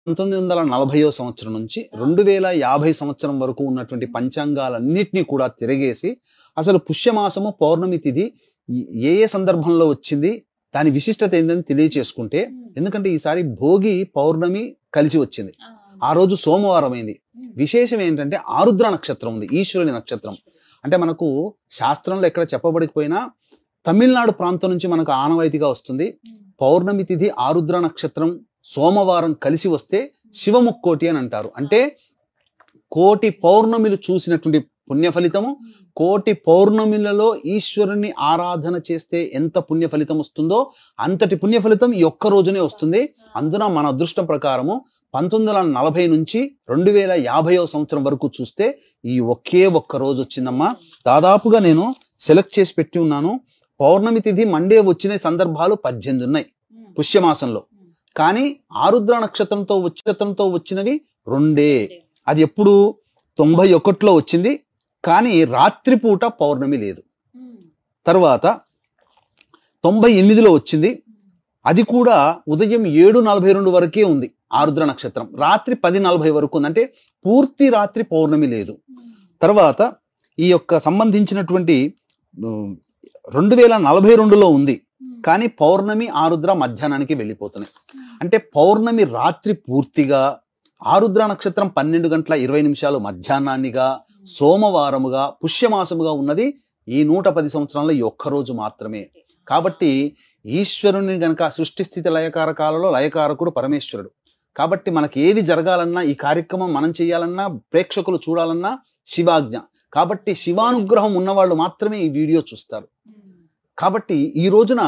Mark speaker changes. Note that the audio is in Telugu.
Speaker 1: 1940వ సంవత్సరం నుంచి 2050 సంవత్సరం వరకు ఉన్నటువంటి పంచాంగాలన్నిటినీ కూడా తిరగేసి అసలు పుష్యమాసము పౌర్ణమి తిథి ఏ ఏ సందర్భంలో వచ్చింది, దాని విశిష్టత ఏంటని తెలియచేసుకుంటే, ఎందుకంటే ఈసారి భోగి పౌర్ణమి కలిసి వచ్చింది, ఆ రోజు సోమవారం అయింది. విశేషం ఏంటంటే ఆరుద్ర నక్షత్రం ఉంది, ఈశ్వరుని నక్షత్రం. అంటే మనకు శాస్త్రంలో ఎక్కడ చెప్పబడిపోయినా తమిళనాడు ప్రాంతం నుంచి మనకు ఆనవాయితీగా వస్తుంది. పౌర్ణమి తిథి ఆరుద్ర నక్షత్రం సోమవారం కలిసి వస్తే శివముక్కోటి అని అంటారు. అంటే కోటి పౌర్ణమిలు చూసినటువంటి పుణ్య ఫలితము, కోటి పౌర్ణమిలలో ఈశ్వరుని ఆరాధన చేస్తే ఎంత పుణ్య ఫలితం వస్తుందో అంతటి పుణ్య ఫలితం ఈ ఒక్క రోజునే వస్తుంది. అందున మన అదృష్టం ప్రకారము 1940 నుంచి 2050వ సంవత్సరం వరకు చూస్తే ఈ ఒకే ఒక్క రోజు వచ్చిందమ్మా. దాదాపుగా నేను సెలెక్ట్ చేసి పెట్టి ఉన్నాను. పౌర్ణమి తిథి మండే వచ్చిన సందర్భాలు 18 ఉన్నాయి పుష్యమాసంలో, కానీ ఆరుద్ర నక్షత్రంతో వచ్చినవి 2. అది ఎప్పుడు 91లో వచ్చింది, కానీ రాత్రిపూట పౌర్ణమి లేదు. తర్వాత 98లో వచ్చింది, అది కూడా ఉదయం 7:42 వరకే ఉంది ఆరుద్ర నక్షత్రం, రాత్రి 10:40 వరకు ఉంది, అంటే పూర్తి రాత్రి పౌర్ణమి లేదు. తర్వాత ఈ యొక్క సంబంధించినటువంటి 2042లో ఉంది, కానీ పౌర్ణమి ఆరుద్ర మధ్యాహ్నానికి వెళ్ళిపోతున్నాయి. అంటే పౌర్ణమి రాత్రి పూర్తిగా, ఆరుద్ర నక్షత్రం 12:20 మధ్యాహ్నాన్నిగా, సోమవారముగా, పుష్యమాసముగా ఉన్నది ఈ 110 సంవత్సరాల్లో ఈ ఒక్కరోజు మాత్రమే. కాబట్టి ఈశ్వరుని గనక సృష్టి స్థితి లయకారకాలలో లయకారకుడు పరమేశ్వరుడు. కాబట్టి మనకి ఏది జరగాలన్నా, ఈ కార్యక్రమం మనం చేయాలన్నా, ప్రేక్షకులు చూడాలన్నా శివాజ్ఞ. కాబట్టి శివానుగ్రహం ఉన్నవాళ్ళు మాత్రమే ఈ వీడియో చూస్తారు. కాబట్టి ఈ రోజున